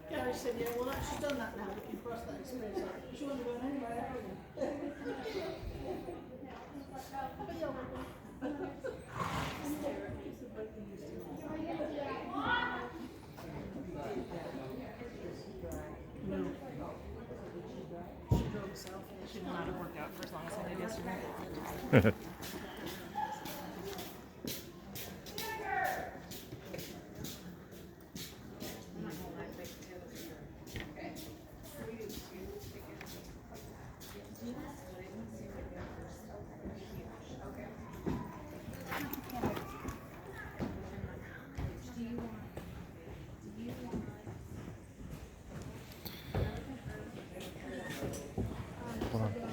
Gary said, yeah, well, she's done that now, we can cross that experience. She wasn't going anywhere. No. She drove herself. She did not have worked out for as long as I did yesterday. Hold on.